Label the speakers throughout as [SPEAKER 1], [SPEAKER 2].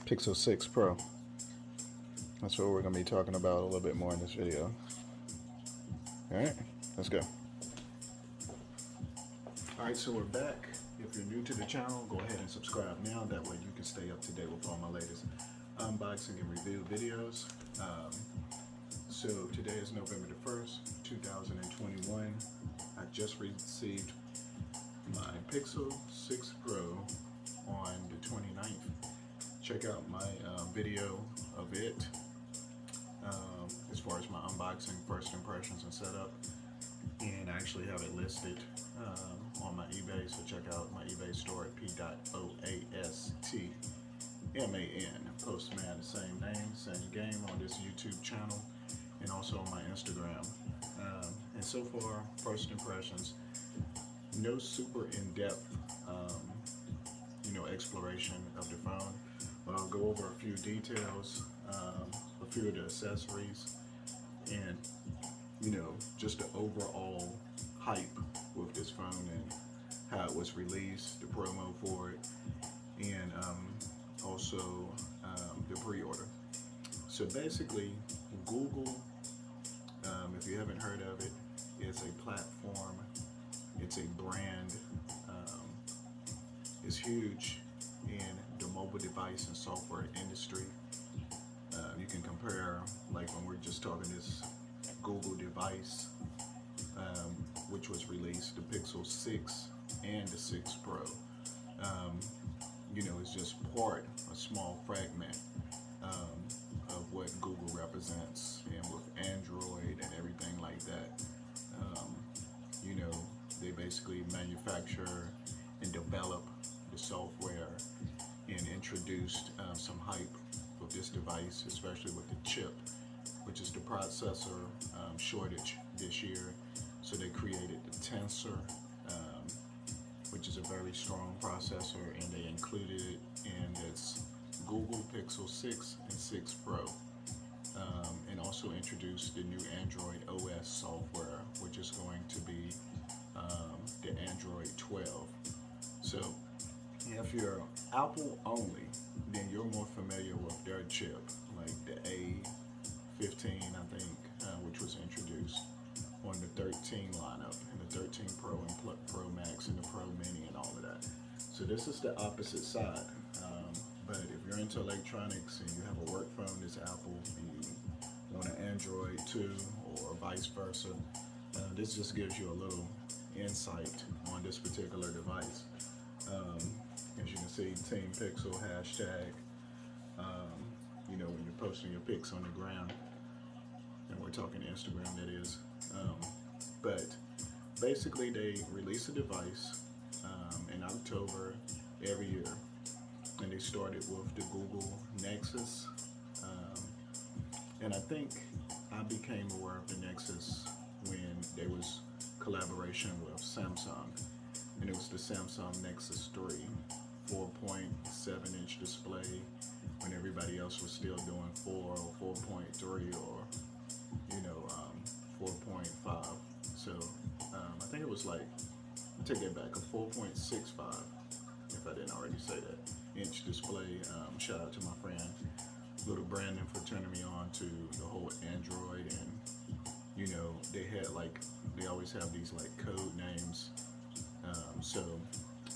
[SPEAKER 1] Pixel 6 Pro. That's what we're going to be talking about a little bit more in this video. Alright, let's go. Alright, so we're back. If you're new to the channel, go ahead and subscribe now. That way you can stay up to date with all my latest unboxing and review videos. So today is November the 1st, 2021. I just received my Pixel 6 Pro on the 29th. Check out my video of it as far as my unboxing, first impressions, and setup. And I actually have it listed on my eBay, so check out my eBay store at P.oastman, Postman, the same name, same game, on this YouTube channel, and also on my Instagram. And so far, first impressions, no super in-depth exploration of the phone, but I'll go over a few details, a few of the accessories, and just the overall hype with this phone and how it was released, the promo for it, and also the pre-order. So basically, Google, if you haven't heard of it, it's a platform, it's a brand, it's huge in the mobile device and software industry. You can compare, like when we're just talking this Google device, which was released, the Pixel 6 and the 6 Pro. It's just a small fragment of what Google represents, and with Android and everything like that. They basically manufacture and develop the software and introduced some hype with this device, especially with the chip, which is the processor shortage this year. So they created the Tensor, which is a very strong processor, and they included it in its Google Pixel 6 and 6 Pro, and also introduced the new Android OS software, which is going to be the Android 12. So if you're Apple only, then you're more familiar with their chip, like the A15, I think, which was introduced on the 13 lineup, and the 13 Pro and Pro Max and the Pro Mini and all of that. So this is the opposite side. But if you're into electronics and you have a work phone that's Apple and you want an Android too, or vice versa, this just gives you a little insight on this particular device. As you can see, Team Pixel hashtag, when you're posting your pics on the ground, and we're talking Instagram, that is. But basically, they release a device in October every year, and they started with the Google Nexus. And I think I became aware of the Nexus when there was collaboration with Samsung, and it was the Samsung Nexus 3, 4.7-inch display, when everybody else was still doing 4 or 4.3 or 4.5. So I think it was I take that back, a 4.65, if I didn't already say that, inch display. Shout out to my friend Little Brandon for turning me on to the whole Android, and they had they always have these code names. So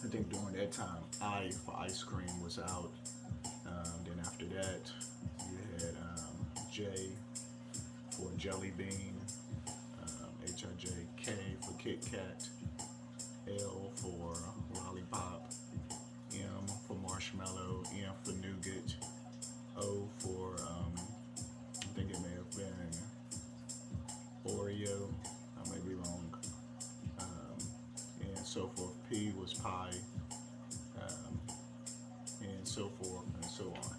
[SPEAKER 1] I think during that time, I for ice cream was out. Then after that, you had J for jelly bean, HIJK for Kit Kat, L for lollipop, M for marshmallow, M for nougat, O for I think it may have been Oreo, I may be wrong, and so forth. P was pie, and so forth and so on.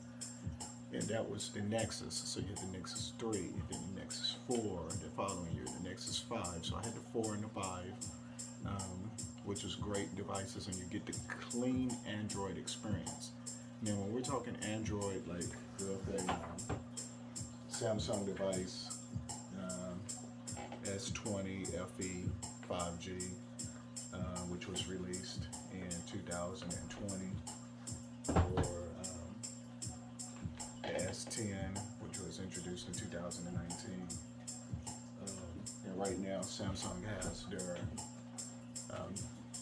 [SPEAKER 1] And that was the Nexus. So you had the Nexus 3, then the Nexus 4, the following year, the Nexus 5. So I had the 4 and the 5, which was great devices, and you get the clean Android experience. Now, when we're talking Android, with a Samsung device, S20 FE 5G, which was released in 2020 for right now Samsung has their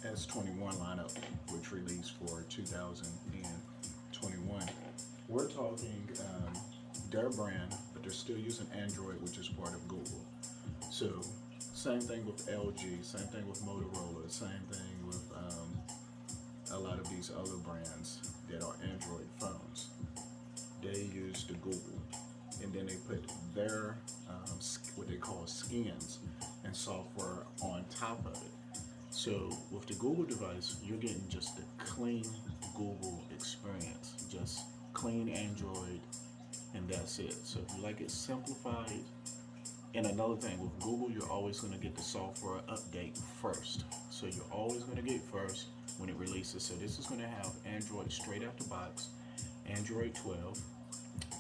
[SPEAKER 1] S21 lineup, which released for 2021. We're talking their brand, but they're still using Android, which is part of Google. So same thing with LG, same thing with Motorola, same thing with a lot of these other brands that are Android phones. They use the Google, and then they put their what they call skins and software on top of it. So with the Google device, you're getting just the clean Google experience, just clean Android, and that's it. So if you like it simplified, and another thing with Google, you're always going to get the software update first. So you're always going to get first when it releases. So this is going to have Android straight out the box, Android 12,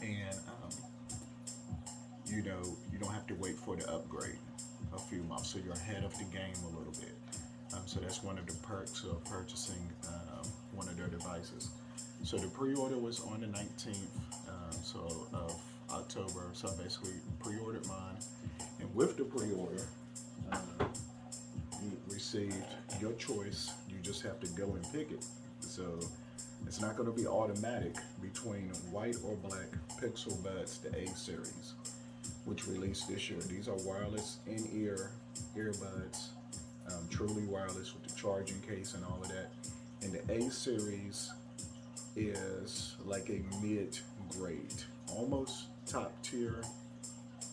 [SPEAKER 1] and you don't have to wait for the upgrade a few months. So you're ahead of the game a little bit. So that's one of the perks of purchasing one of their devices. So the pre-order was on the 19th of October. So I basically pre-ordered mine, and with the pre-order, you received your choice. You just have to go and pick it. So it's not going to be automatic between white or black Pixel Buds, the A series, which released this year. These are wireless in-ear earbuds, truly wireless with the charging case and all of that. And the A series is like a mid-grade, almost top tier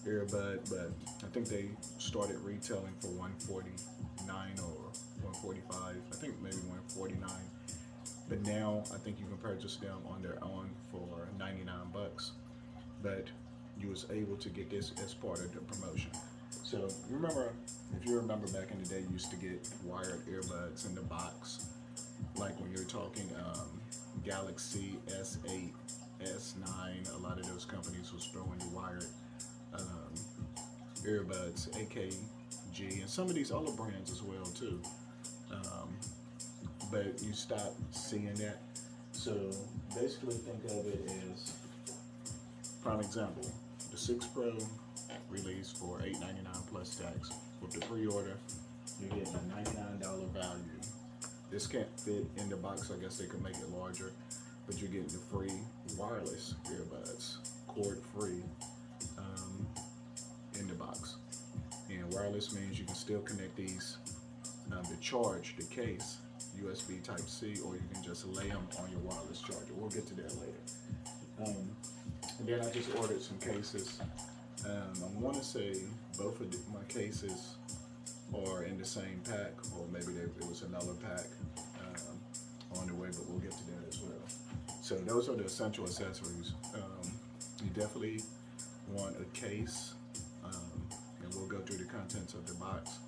[SPEAKER 1] earbud, but I think they started retailing for $149 or $145. I think maybe $149. But now I think you can purchase them on their own for $99. But you was able to get this as part of the promotion. So remember, if you remember back in the day, you used to get wired earbuds in the box, like when you're talking Galaxy S8, S9. A lot of those companies was throwing the wired earbuds, AKG, and some of these other brands as well too. But you stop seeing that. So basically, think of it as, prime example, the 6 Pro released for $899 plus tax. With the pre-order, you're getting a $99 value. This can't fit in the box. I guess they could make it larger, but you're getting the free wireless earbuds, cord-free, in the box. And wireless means you can still connect these to charge the case, USB Type-C, or you can just lay them on your wireless charger. We'll get to that later. And then I just ordered some cases. I want to say both of my cases are in the same pack, or maybe it was another pack on the way, but we'll get to that as well. So those are the essential accessories. You definitely want a case, and we'll go through the contents of the box.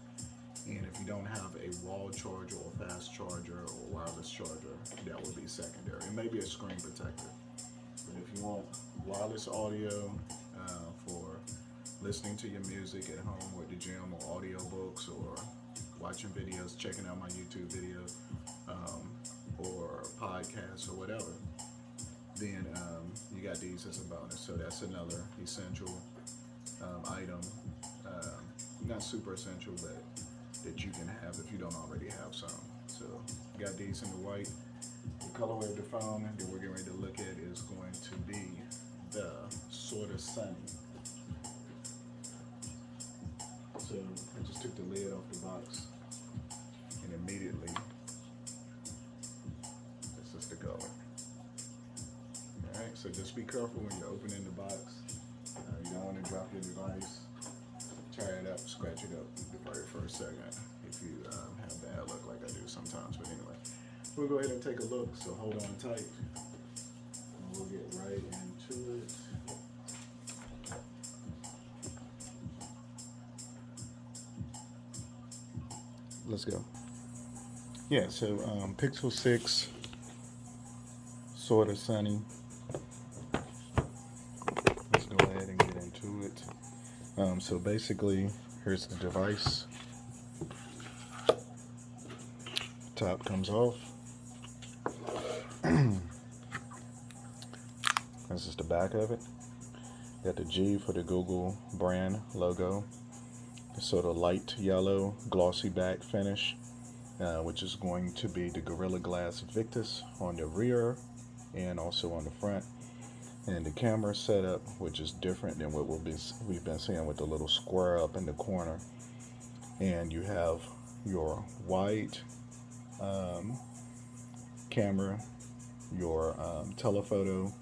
[SPEAKER 1] And if you don't have a wall charger or fast charger or wireless charger, that would be secondary. It may be a screen protector. But if you want wireless audio for listening to your music at home or at the gym, or audio books, or watching videos, checking out my YouTube video, or podcasts or whatever, then you got these as a bonus. So that's another essential item. Not super essential, but that you can have if you don't already have some. So you got these in the white. The colorway of the phone that we're getting ready to look at is going to be the Sorta Sunny. So I just took the lid off the box, and immediately, this is the color. Alright, so just be careful when you're opening the box. You don't want to drop your device. Tear it up, scratch it up the very first second if you have bad luck like I do sometimes. But anyway, we'll go ahead and take a look, so hold on tight, and we'll get right into it. Let's go. Yeah, so Pixel 6, Sorta Sunny. Let's go ahead and get into it. So basically, here's the device. Top comes off. This is the back of it. Got the G for the Google brand logo. sort of light yellow glossy back finish, which is going to be the Gorilla Glass Victus on the rear and also on the front. And the camera setup, which is different than what we've been seeing with the little square up in the corner. And you have your wide camera, your telephoto,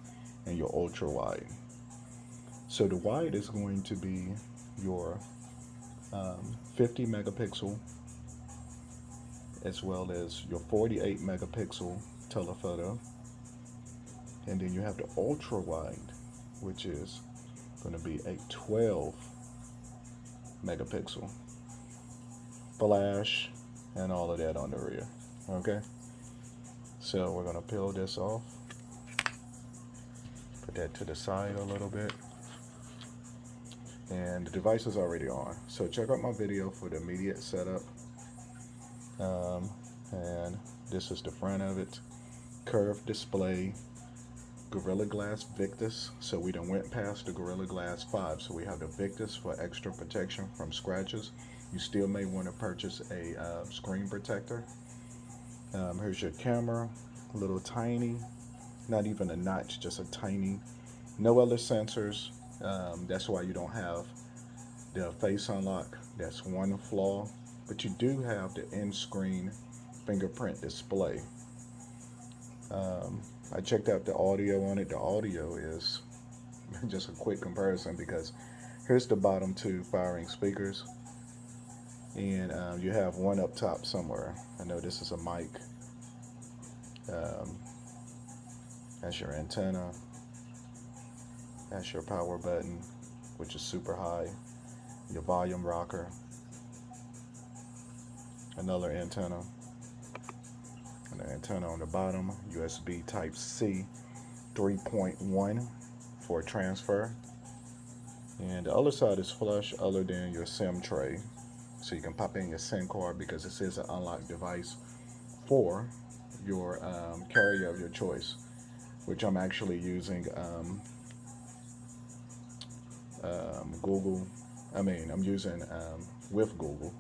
[SPEAKER 1] and your ultra wide. So the wide is going to be your 50 megapixel, as well as your 48 megapixel telephoto. And then you have the ultra wide, which is going to be a 12 megapixel flash and all of that on the rear. Okay, so we're going to peel this off, put that to the side a little bit, and the device is already on. So check out my video for the immediate setup. And this is the front of it. Curved display, Gorilla Glass Victus. So we done went past the Gorilla Glass 5. So we have the Victus for extra protection from scratches. You still may want to purchase a screen protector. Here's your camera, a little tiny, not even a notch, just a tiny, no other sensors. That's why you don't have the face unlock. That's one flaw. But you do have the in-screen fingerprint display. I checked out the audio on it. The audio is just a quick comparison, because here's the bottom two firing speakers, and you have one up top somewhere. I know this is a mic. That's your antenna. That's your power button, which is super high. Your volume rocker. Another antenna. And the antenna on the bottom, USB Type-C 3.1 for transfer. And the other side is flush, other than your SIM tray. So you can pop in your SIM card, because this is an unlocked device for your carrier of your choice, which I'm actually using Google. I'm using with Google.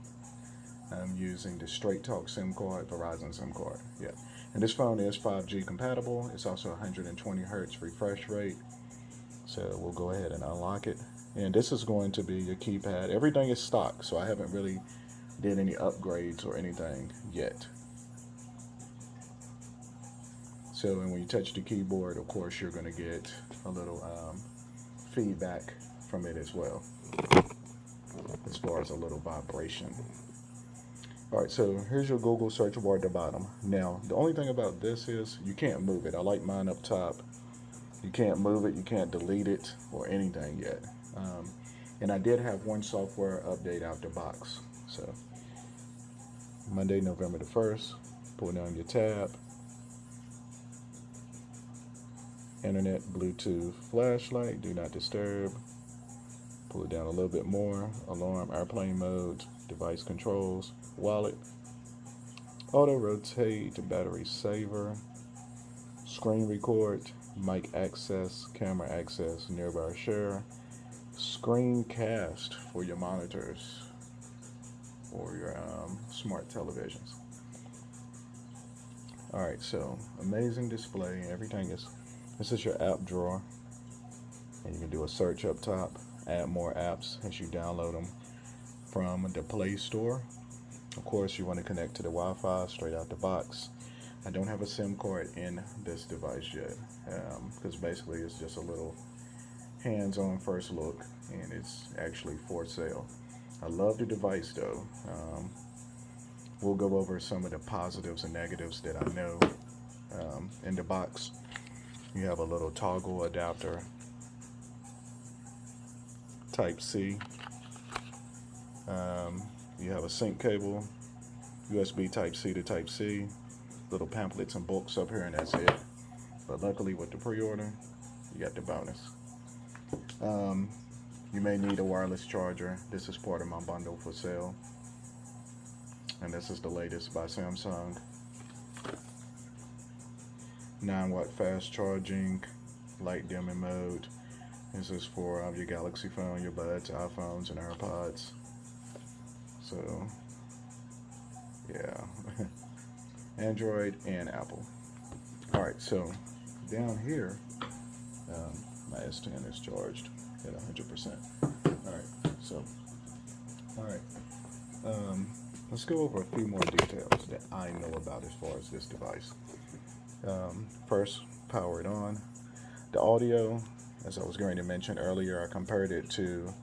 [SPEAKER 1] I'm using the Straight Talk SIM card, Verizon SIM card. Yeah, and this phone is 5G compatible. It's also 120 hertz refresh rate. So we'll go ahead and unlock it. And this is going to be your keypad. Everything is stock, so I haven't really did any upgrades or anything yet. So, and when you touch the keyboard, of course, you're going to get a little feedback from it as well, as far as a little vibration. All right, so here's your Google search bar at the bottom. Now, the only thing about this is you can't move it. I like mine up top. You can't move it, you can't delete it or anything yet. And I did have one software update out the box. So, Monday, November the 1st, pull down your tab. Internet, Bluetooth, flashlight, do not disturb. Pull it down a little bit more. Alarm, airplane mode, device controls, wallet, auto rotate, battery saver, screen record, mic access, camera access, nearby share, screencast for your monitors or your smart televisions. All right, so amazing display. Everything is. This is your app drawer, and you can do a search up top. Add more apps as you download them from the Play Store. Of course, you want to connect to the Wi-Fi straight out the box. I don't have a SIM card in this device yet, because basically it's just a little hands-on first look, and it's actually for sale. I love the device though. We'll go over some of the positives and negatives that I know. In the box, you have a little toggle adapter, Type-C. You have a sync cable, USB Type-C to Type-C, little pamphlets and books up here, and that's it. But luckily with the pre-order, you got the bonus. You may need a wireless charger. This is part of my bundle for sale. And this is the latest by Samsung. 9-watt fast charging, light dimming mode. This is for your Galaxy phone, your Buds, iPhones, and AirPods. So yeah, Android and Apple. All right, so down here, my S10 is charged at 100%. All right, so all right, let's go over a few more details that I know about as far as this device. First, power it on. The audio, as I was going to mention earlier, I compared it to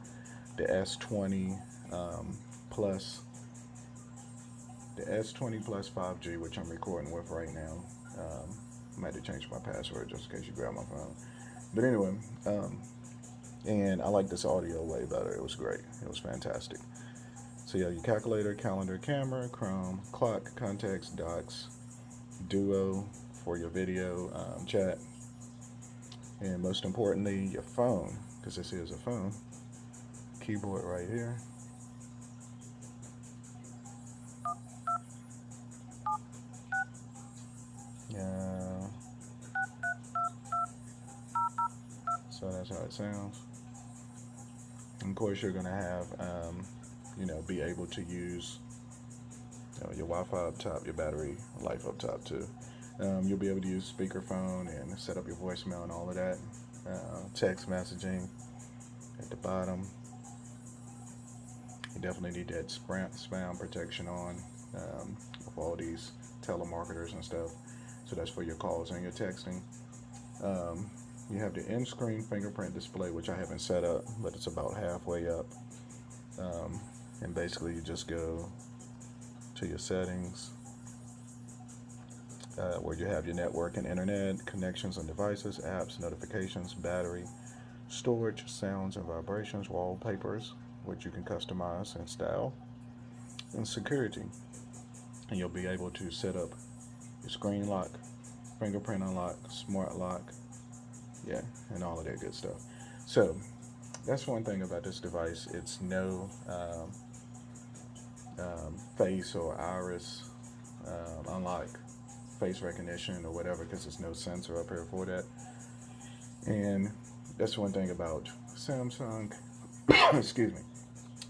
[SPEAKER 1] the S20 Plus, the S20 Plus 5G, which I'm recording with right now. I might have to change my password just in case you grab my phone. But anyway, and I like this audio way better. It was great. It was fantastic. So yeah, your calculator, calendar, camera, Chrome, clock, contacts, docs, Duo for your video, chat, and most importantly, your phone, because this is a phone. Keyboard right here. Yeah. So that's how it sounds. And of course, you're gonna have, be able to use your Wi-Fi up top, your battery life up top too. You'll be able to use speakerphone and set up your voicemail and all of that. Text messaging at the bottom. You definitely need that spam protection on with all these telemarketers and stuff. So that's for your calls and your texting. You have the in-screen fingerprint display, which I haven't set up, but it's about halfway up. And basically you just go to your settings, where you have your network and internet, connections and devices, apps, notifications, battery, storage, sounds and vibrations, wallpapers, which you can customize and style, and security. And you'll be able to set up your screen lock, fingerprint unlock, smart lock, yeah, and all of that good stuff. So that's one thing about this device. It's no face or iris unlock, face recognition or whatever, because there's no sensor up here for that. And that's one thing about Samsung. Excuse me.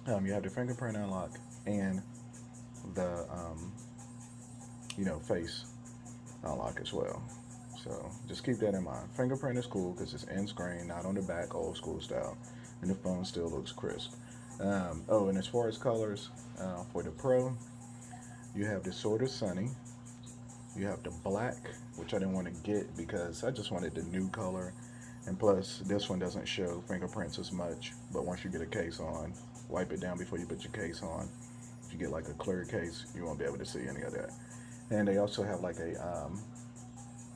[SPEAKER 1] You have the fingerprint unlock and the face unlock as well. So just keep that in mind. Fingerprint is cool because it's in screen, not on the back, old school style, and the phone still looks crisp. And as far as colors, for the Pro, you have the sort of sunny. You have the black, which I didn't want to get because I just wanted the new color. And plus, this one doesn't show fingerprints as much. But once you get a case on, wipe it down before you put your case on. If you get like a clear case, you won't be able to see any of that. And they also have like a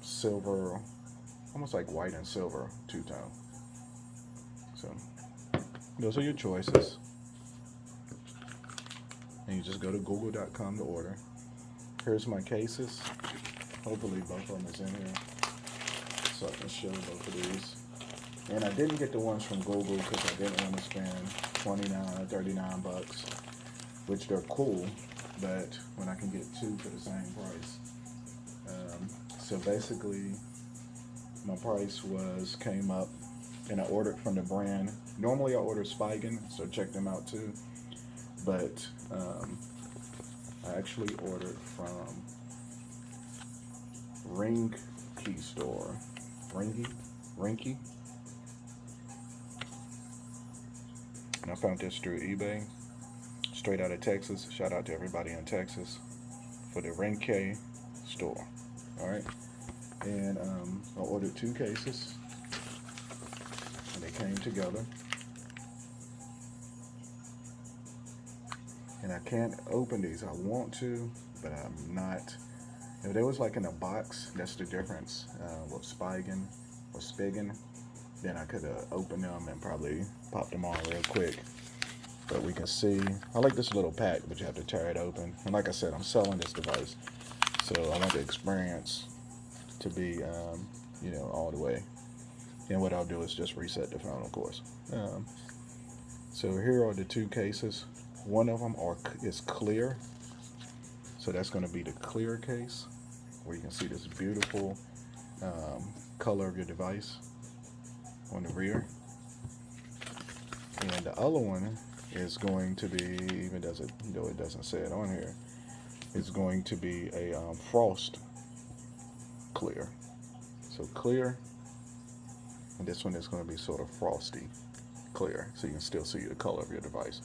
[SPEAKER 1] silver, almost like white and silver two-tone. So those are your choices. And you just go to google.com to order. Here's my cases. Hopefully both of them is in here, so I can show both of these. And I didn't get the ones from Google because I didn't want to spend $29, $39, which they're cool, but when I can get two for the same price. So basically, my price came up, and I ordered from the brand. Normally I order Spigen, so check them out too. But I actually ordered from Ring Key Store. Rinky. And I found this through eBay, straight out of Texas. Shout out to everybody in Texas for the Ring Key Store. All right, and I ordered 2 cases, and they came together. And I can't open these. I want to, but I'm not. If they was like in a box, that's the difference. With Spigen or Spigen, then I could have opened them and probably popped them on real quick. But we can see, I like this little pack, but you have to tear it open. And like I said, I'm selling this device, so I want the experience to be, all the way. And what I'll do is just reset the phone, of course. So here are the 2 cases. One of them is clear, so that's going to be the clear case, where you can see this beautiful color of your device on the rear. And the other one is going to be, even doesn't, though it doesn't say it on here, it's going to be a frost clear. So clear, and this one is going to be sort of frosty clear, so you can still see the color of your device.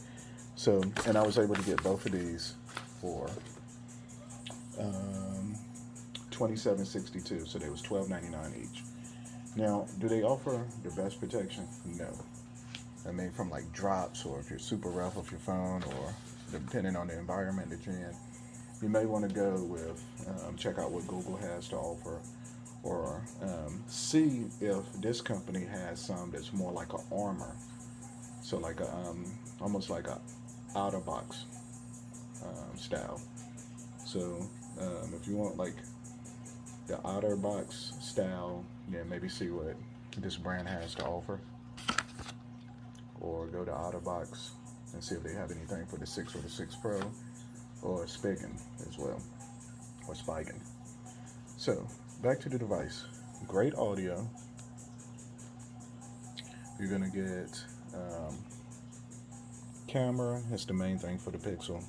[SPEAKER 1] So, and I was able to get both of these for $27.62, so they was $12.99 each. Now, do they offer the best protection? No. I mean, from like drops, or if you're super rough with your phone, or depending on the environment that you're in, you may want to go with, check out what Google has to offer, or see if this company has some that's more like an armor. So like a, almost like a outer box style. So if you want like the outer box style, then maybe see what this brand has to offer, or go to OtterBox and see if they have anything for the 6 or the 6 Pro, or Spigen as well, or Spigen. So back to the device. Great audio. You're gonna get camera. That's the main thing for the Pixel.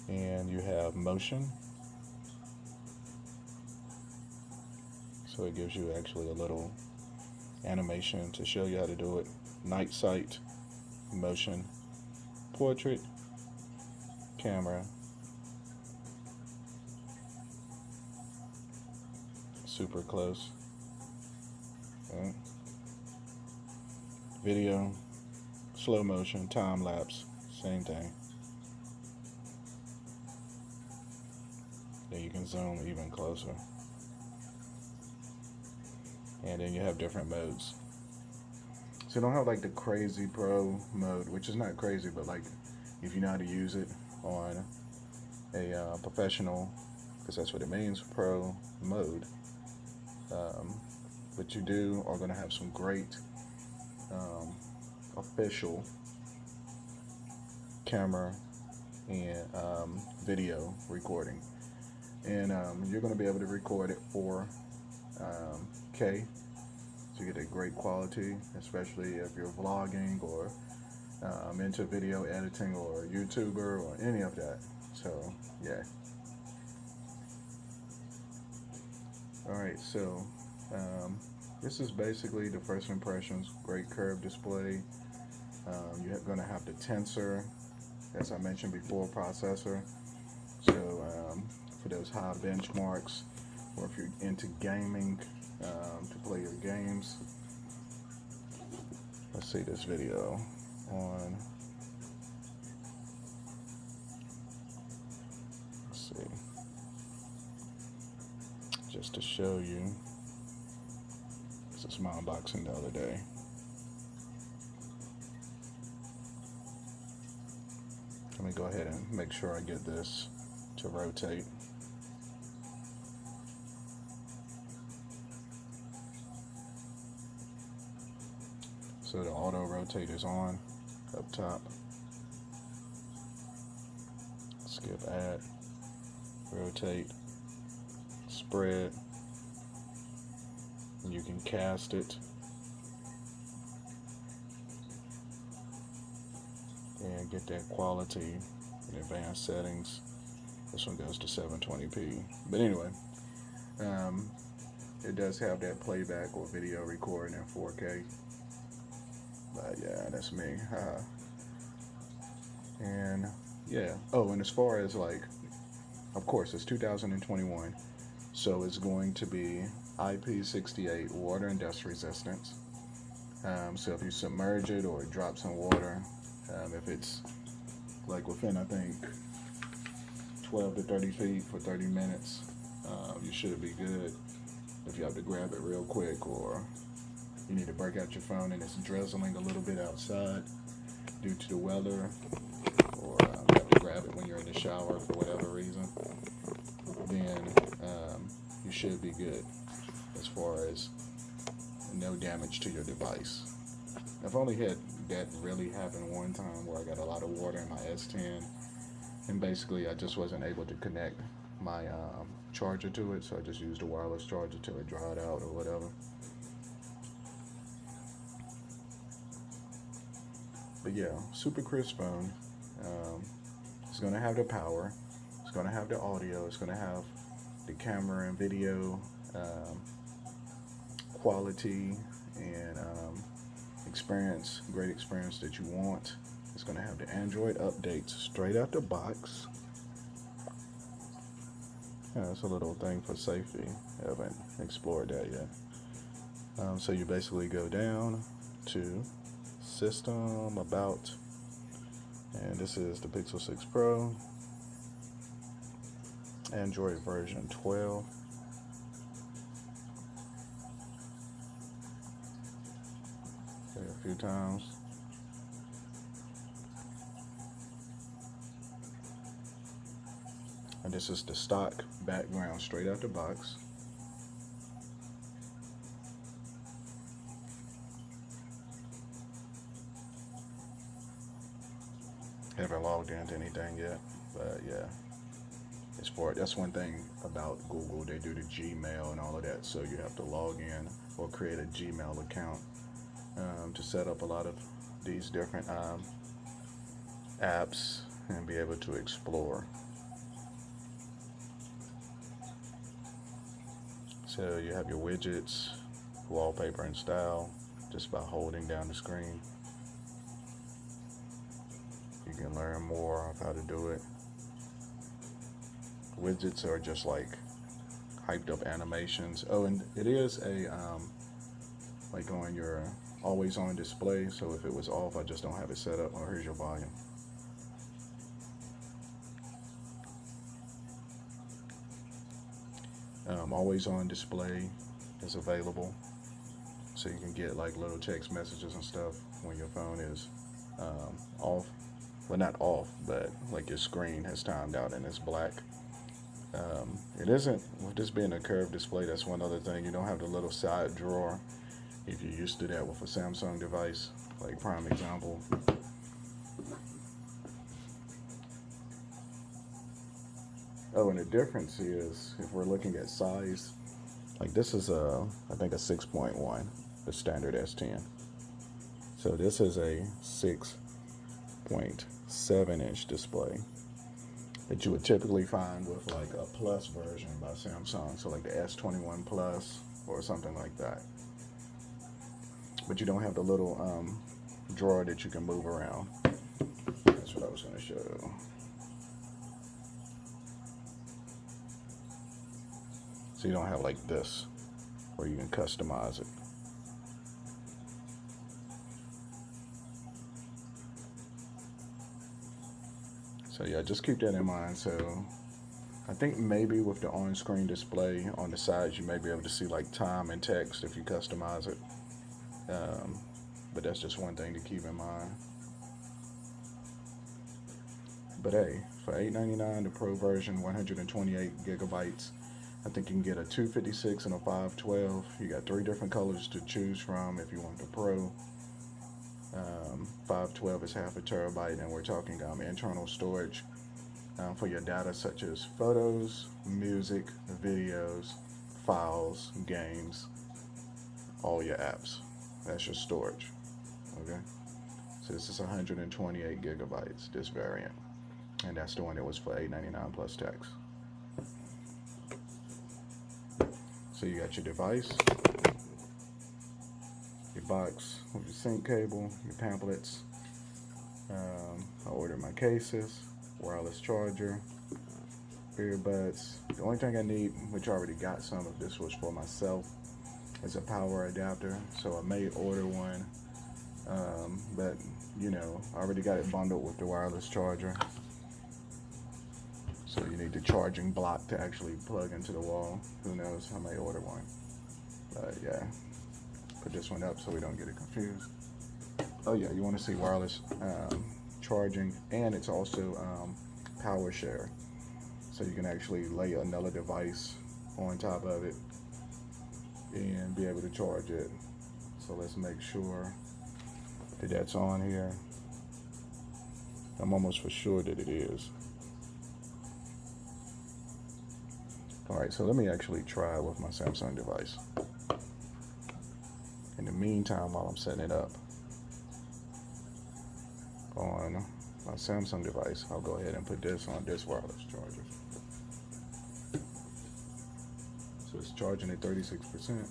[SPEAKER 1] And you have motion. So it gives you actually a little animation to show you how to do it. Night sight, motion, portrait, camera, super close, okay. Video, slow motion, time lapse, same thing. Then you can zoom even closer. And then you have different modes. So you don't have like the crazy pro mode, which is not crazy, but like if you know how to use it on a professional, because that's what it means, pro mode. But you do are going to have some great official camera and video recording. And you're going to be able to record it 4K, so you get a great quality, especially if you're vlogging or into video editing or YouTuber or any of that. So yeah. Alright, so this is basically the first impressions. Great curved display. You're going to have the Tensor, as I mentioned before, processor. So for those high benchmarks, or if you're into gaming, to play your games. Let's see this video on, let's see, just to show you. This is my unboxing the other day. Let me go ahead and make sure I get this to rotate. So the auto rotate is on up top. Skip add, rotate, spread, and you can cast it and get that quality in advanced settings. This one goes to 720p. But anyway, it does have that playback or video recording in 4K. But yeah, that's me. And yeah. Oh, and as far as like, of course, it's 2021, so it's going to be IP68 water and dust resistance. So if you submerge it or it drops in water, if it's like within, I think, 12 to 30 feet for 30 minutes, you should be good. If you have to grab it real quick, or you need to break out your phone and it's drizzling a little bit outside due to the weather, or you have to grab it when you're in the shower for whatever reason, then you should be good as far as no damage to your device. I've only had that really happen one time, where I got a lot of water in my S10, and basically I just wasn't able to connect my charger to it, so I just used a wireless charger till it dried out or whatever. But yeah, super crisp phone. It's going to have the power. It's going to have the audio. It's going to have the camera and video quality and experience, great experience that you want. It's going to have the Android updates straight out the box. Yeah, that's a little thing for safety. I haven't explored that yet. So you basically go down to System, About, and this is the Pixel 6 Pro, Android version 12. Okay, a few times. And this is the stock background straight out the box. Haven't logged into anything yet, but yeah, it's for it. That's one thing about Google. They do the Gmail and all of that, so you have to log in or create a Gmail account to set up a lot of these different apps and be able to explore. So you have your widgets, wallpaper and style, just by holding down the screen. You can learn more of how to do it. Widgets are just like hyped up animations. Oh, and it is a like on your always on display. So if it was off, I just don't have it set up. Oh, here's your volume. Always on display is available, so you can get like little text messages and stuff when your phone is off. Well, not off, but like your screen has timed out and it's black. It isn't, with this being a curved display, that's one other thing. You don't have the little side drawer if you're used to that with a Samsung device, like prime example. Oh, and the difference is, if we're looking at size, like this is I think a 6.1, the standard S10. So this is a 6.7-inch display that you would typically find with like a Plus version by Samsung, so like the S21 Plus or something like that. But you don't have the little drawer that you can move around. That's what I was going to show. So you don't have like this, where you can customize it. So yeah, just keep that in mind. So I think maybe with the on-screen display on the sides, you may be able to see like time and text if you customize it. But that's just one thing to keep in mind. But hey, for $899, the Pro version, 128 gigabytes. I think you can get a 256 and a 512. You got 3 different colors to choose from if you want the Pro. 512 is half a terabyte, and we're talking internal storage for your data such as photos, music, videos, files, games, all your apps. That's your storage. Okay, so this is 128 gigabytes, this variant, and that's the one that was for $899 plus tax. So you got your device, your box with your sync cable, your pamphlets. I ordered my cases, wireless charger, earbuds. The only thing I need, which I already got some of this was for myself, is a power adapter. So I may order one, but you know, I already got it bundled with the wireless charger. So you need the charging block to actually plug into the wall. Who knows, I may order one. But yeah, put this one up so we don't get it confused. Oh yeah, you want to see wireless charging, and it's also power share. So you can actually lay another device on top of it and be able to charge it. So let's make sure that that's on here. I'm almost for sure that it is. Alright, so let me actually try it with my Samsung device. In the meantime, while I'm setting it up, on my Samsung device, I'll go ahead and put this on this wireless charger. So it's charging at 36%.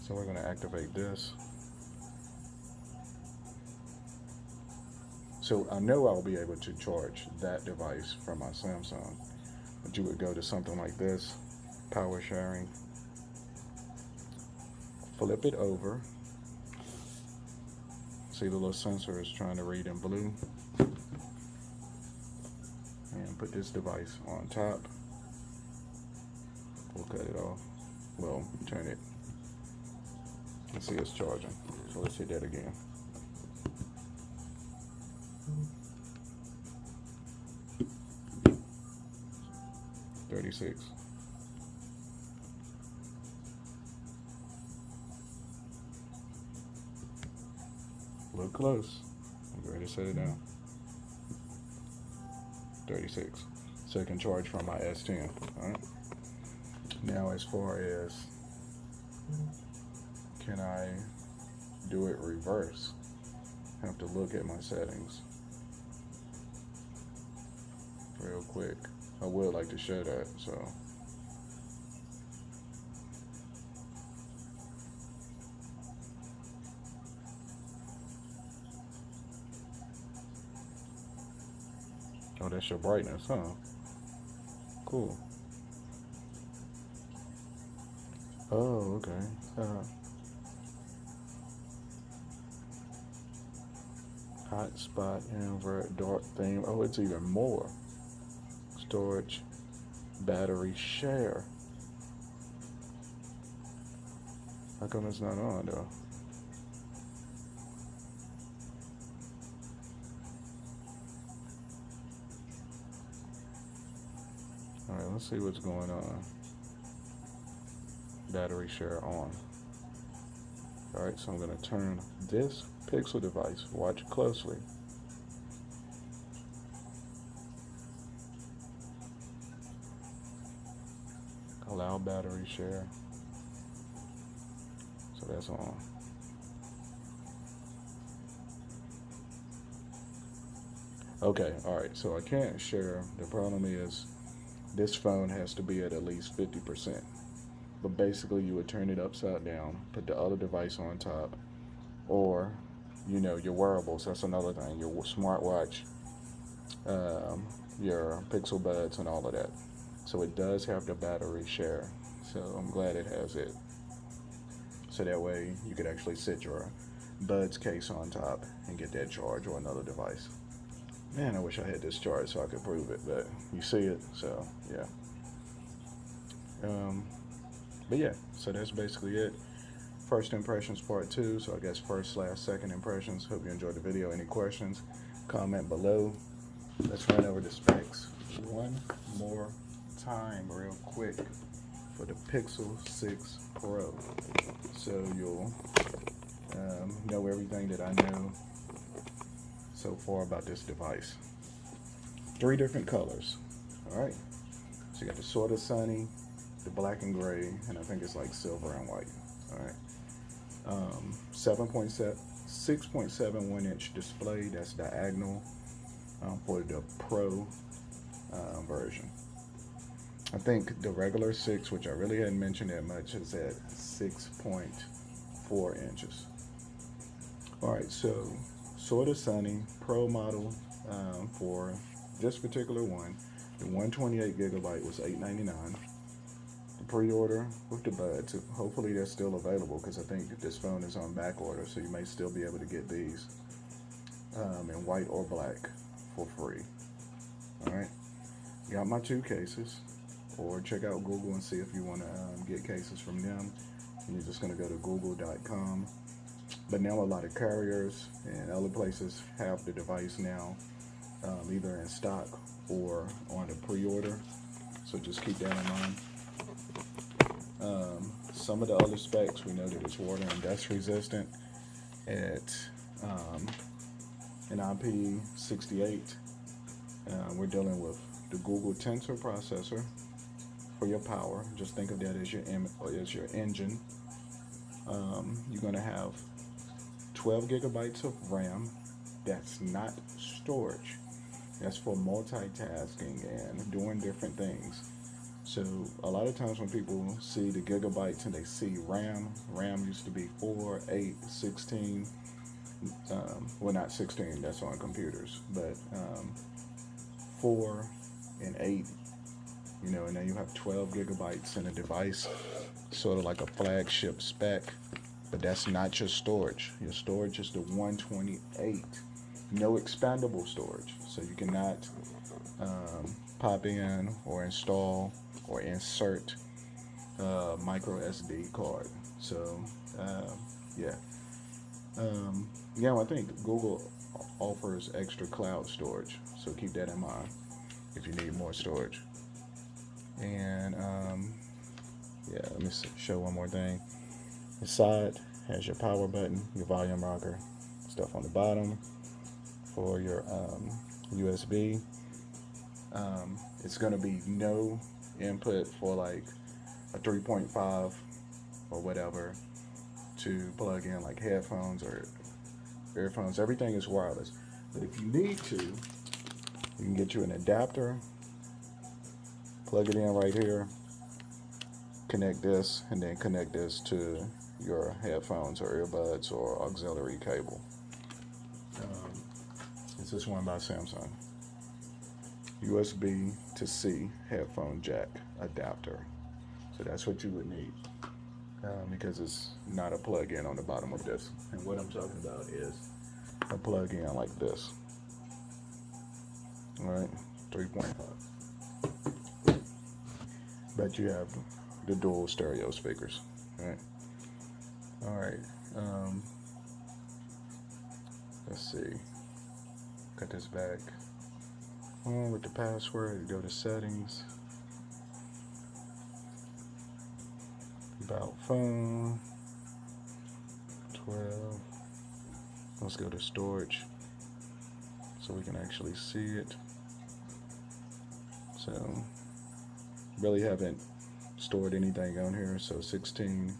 [SPEAKER 1] So we're going to activate this. So I know I'll be able to charge that device from my Samsung. But you would go to something like this, power sharing, flip it over. See the little sensor is trying to read in blue. And put this device on top. We'll cut it off. Well, turn it. Let's see it's charging. So let's hit that again. $36. Look close. I'm ready to set it down. 36. So it can charge from my S10. Alright. Now as far as can I do it reverse? I have to look at my settings real quick. I would like to show that, so oh, that's your brightness, huh? Cool. Oh, okay. Hotspot, invert, dark theme. Oh, it's even more. Storage, battery share. How come it's not on though? Alright, let's see what's going on. Battery share on. Alright, so I'm going to turn this Pixel device, watch closely. Allow battery share. So that's on. Okay, alright, so I can't share. The problem is this phone has to be at least 50%. But basically you would turn it upside down, put the other device on top, or your wearables. That's another thing, your smartwatch, your Pixel Buds and all of that. So it does have the battery share, so I'm glad it has it. So that way you could actually sit your Buds case on top and get that charge, or another device. Man, I wish I had this charge so I could prove it, but you see it, so yeah. But yeah, so that's basically it. First impressions part 2, so I guess first/second impressions. Hope you enjoyed the video. Any questions, comment below. Let's run over the specs one more time real quick for the Pixel 6 Pro, so you'll know everything that I know so far about this device. 3 different colors. Alright, so you got the sort of sunny, the black and gray, and I think it's like silver and white. Alright, 6.71 inch display, that's diagonal, for the Pro version. I think the regular 6, which I really hadn't mentioned that much, is at 6.4 inches. Alright, so sort of sunny Pro model, for this particular one, the 128 gigabyte was $8.99. The pre-order with the Buds, hopefully that's still available, because I think this phone is on back order, so you may still be able to get these in white or black for free. Alright, got my 2 cases, or check out Google and see if you want to get cases from them. And you're just going to go to google.com. But now a lot of carriers and other places have the device now, either in stock or on the pre-order, so just keep that in mind. Some of the other specs, we know that it's water and dust resistant at an IP68. We're dealing with the Google Tensor processor for your power. Just think of that as your engine. You're going to have 12 gigabytes of RAM. That's not storage. That's for multitasking and doing different things. So a lot of times when people see the gigabytes and they see RAM used to be 4, 8, 16. Well, not 16, that's on computers, but 4 and 8, and then you have 12 gigabytes in a device, sort of like a flagship spec, but that's not your storage. Your storage is the 128, no expandable storage, so you cannot pop in or install or insert micro SD card. So yeah. I think Google offers extra cloud storage, so keep that in mind if you need more storage. And let me show one more thing. The side has your power button, your volume rocker, stuff on the bottom for your USB. It's going to be no input for like a 3.5 or whatever to plug in like headphones or earphones. Everything is wireless. But if you need to, you can get you an adapter, plug it in right here, connect this, and then connect this to your headphones or earbuds or auxiliary cable. It's this one by Samsung. USB to C headphone jack adapter. So that's what you would need. Because it's not a plug-in on the bottom of this. And what I'm talking about is a plug-in like this. All right, 3.5. But you have the dual stereo speakers. All right. Let's see. Cut this back. With the password, go to settings. About phone 12. Let's go to storage so we can actually see it. So really haven't stored anything on here, so 16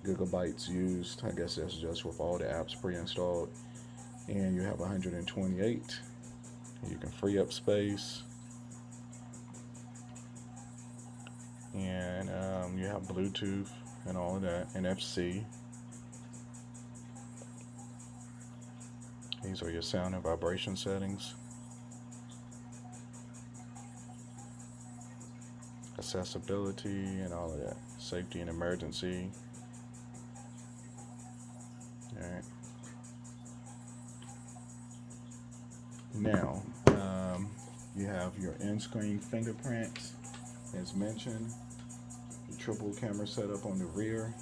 [SPEAKER 1] gigabytes used. I guess that's just with all the apps pre-installed, and you have 128. You can free up space, and you have Bluetooth and all of that, NFC. These are your sound and vibration settings. Accessibility and all of that. Safety and emergency. Alright. Now, you have your in-screen fingerprints, as mentioned. The triple camera setup on the rear.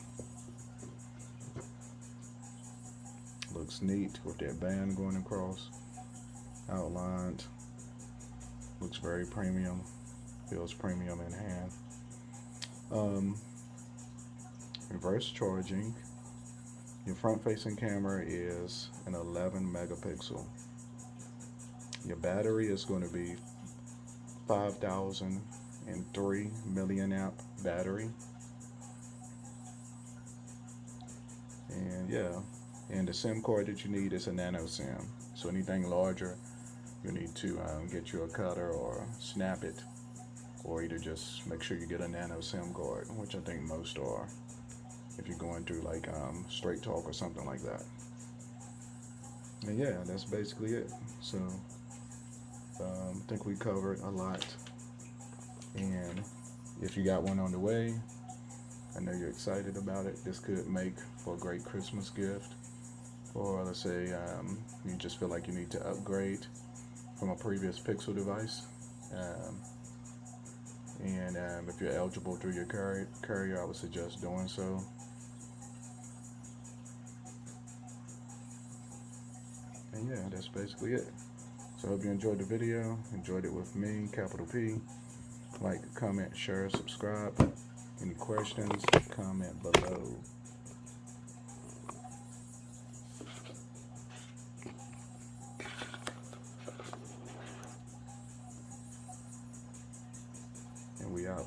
[SPEAKER 1] Looks neat with that band going across. Outlined. Looks very premium. Feels premium in hand. Reverse charging. Your front-facing camera is an 11 megapixel. Your battery is going to be 5,003 milliamp battery. And and the SIM card that you need is a nano SIM. So anything larger, you need to get you a cutter or snap it, or either just make sure you get a nano SIM card, which I think most are, if you're going through like Straight Talk or something like that. And that's basically it. So I think we covered a lot, and if you got one on the way, I know you're excited about it. This could make for a great Christmas gift, or let's say you just feel like you need to upgrade from a previous Pixel device, and if you're eligible through your carrier, I would suggest doing so. And that's basically it. So I hope you enjoyed the video, enjoyed it with me, capital P. Like, comment, share, subscribe. Any questions, comment below. And we out.